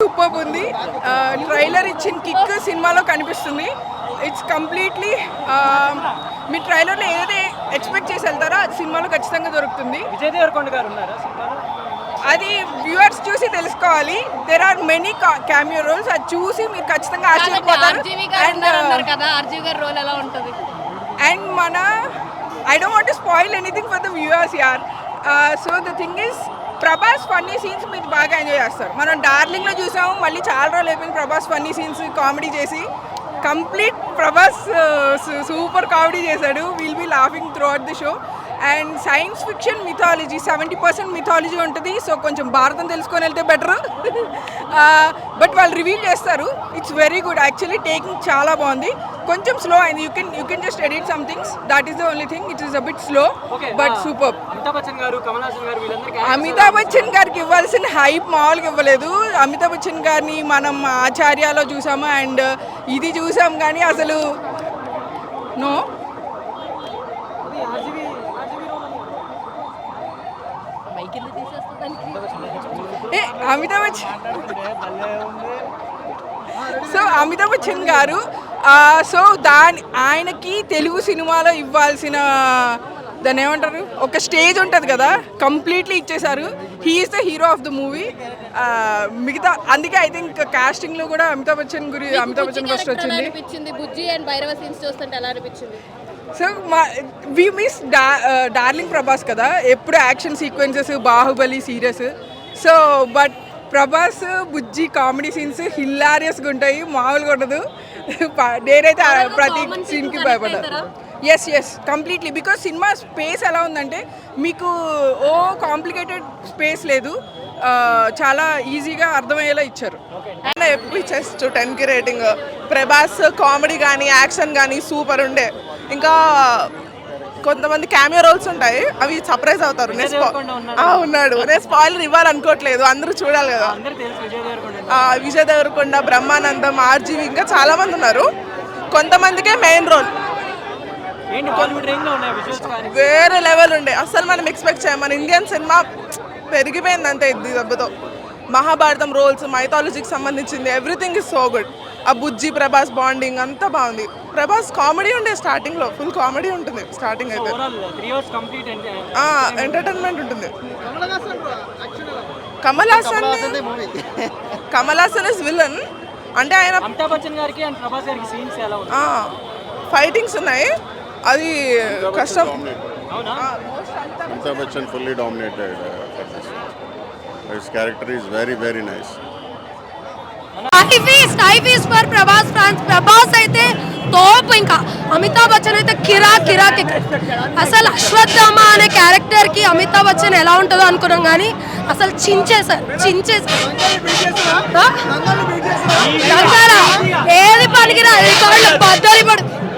Super ఉంది. Trailer ఇచ్చిన kick సినిమాలో కనిపిస్తుంది. ఇట్స్ కంప్లీట్లీ మీ ట్రైలర్లో ఏదైతే ఎక్స్పెక్ట్ చేసి వెళ్తారో అది సినిమాలో ఖచ్చితంగా దొరుకుతుంది. విజయ్ దేవరకొండ గారు ఉన్నారా? అది వ్యూవర్స్ చూసి తెలుసుకోవాలి. There are many cameo roles, అది చూసి మీరు ఖచ్చితంగా ఆశ్చర్యపోతారు. అండ్ మన I don't want to spoil anything for the viewers యార్. So the thing is Prabhas funny scenes మీరు బాగా ఎంజాయ్ చేస్తారు. మనం డార్లింగ్లో చూసాము, మళ్ళీ చాలా రోజులు అయిపోయింది ప్రభాస్ ఫన్నీ సీన్స్ కామెడీ చేసి. కంప్లీట్ ప్రభాస్ సూపర్ కామెడీ చేశాడు. Will be laughing throughout the show. And science fiction mythology 70% mythology ఉంటుంది. సో కొంచెం భారతం తెలుసుకొని వెళ్తే బెటర్. బట్ వాళ్ళు రివీల్ చేస్తారు. It's very good actually. Taking చాలా బాగుంది. కొంచెం స్లో అయింది. You can just edit some things. That is the only thing. It is a bit slow but super. Amitabh Bachchan గారికి ఇవ్వాల్సిన హైప్ మామూలుగా ఇవ్వలేదు. అమితాబ్ బచ్చన్ గారిని మనం ఆచార్యలో చూసాము అండ్ ఇది చూసాం, కానీ అసలు నో. అమితాబ్ బచ్చన్ అమితాబ్ బచ్చన్ గారు సో ఆయనకి తెలుగు సినిమాలో ఇవ్వాల్సిన దాన్ని ఏమంటారు, ఒక స్టేజ్ ఉంటుంది కదా, కంప్లీట్లీ ఇచ్చేశారు. He is the hero of the movie. మిగతా అందుకే ఐ థింక్ కాస్టింగ్లో కూడా అమితాబ్ బచ్చన్ ఫస్ట్ వచ్చింది. So we miss darling Prabhas కదా, ఎప్పుడు action sequences, Baahubali serious. So but Prabhas Bujji comedy scenes హిల్లారియస్గా ఉంటాయి, మామూలుగా ఉండదు. నేనైతే ప్రతి సీన్కి భయపడ్డా. Yes completely. Because cinema space ఎలా ఉందంటే మీకు కాంప్లికేటెడ్ స్పేస్ లేదు, చాలా ఈజీగా అర్థమయ్యేలా ఇచ్చారు. ఎప్పుడు చెస్ట్ 10కి రేటింగ్. ప్రభాస్ కామెడీ కానీ యాక్షన్ కానీ సూపర్ ఉండే. ఇంకా కొంతమంది క్యామియో రోల్స్ ఉంటాయి, అవి సర్ప్రైజ్ అవుతారు. ఉన్నాడు. నేను స్పాయిలర్ ఇవ్వాలనుకోవట్లేదు, అందరూ చూడాలి కదా. విజయ్ దేవరకొండ, బ్రహ్మానందం, ఆర్జీవి, ఇంకా చాలా మంది ఉన్నారు. కొంతమందికే మెయిన్ రోల్. వేరే లెవెల్ ఉండే, అసలు మనం ఎక్స్పెక్ట్ చేయం. మన ఇండియన్ సినిమా పెరిగిపోయింది అంతే ఇది దెబ్బతో. మహాభారతం రోల్స్, మైథాలజీకి సంబంధించింది, ఎవ్రీథింగ్ ఇస్ సో గుడ్. ఆ బుజ్జి ప్రభాస్ బాండింగ్ అంతా బాగుంది. ప్రభాస్ కామెడీ ఉండే స్టార్టింగ్ లో, ఫుల్ కామెడీ ఉంటుంది స్టార్టింగ్ అయితే. ఎంటర్టైన్మెంట్ ఉంటుంది. Kamal Haasan is villain. అంటే ఆయన ఫైటింగ్స్ ఉన్నాయి, అది కష్టం. Amitabh Bachchan fully dominated for this. His character is very very nice. High feast for Prabhas fans. Prabhas అయితే తోపు. ఇంకా అమితాబ్ బచ్చన్ అయితే కిరాక్. అసలు అశ్వత్థామ అనే క్యారెక్టర్ కి అమితాబ్ బచ్చన్ ఎలా ఉంటుందో అనుకున్నాం, కానీ అసలు చించేశారు. ఏది పనికిరా రికార్డులు బద్దలు పడు.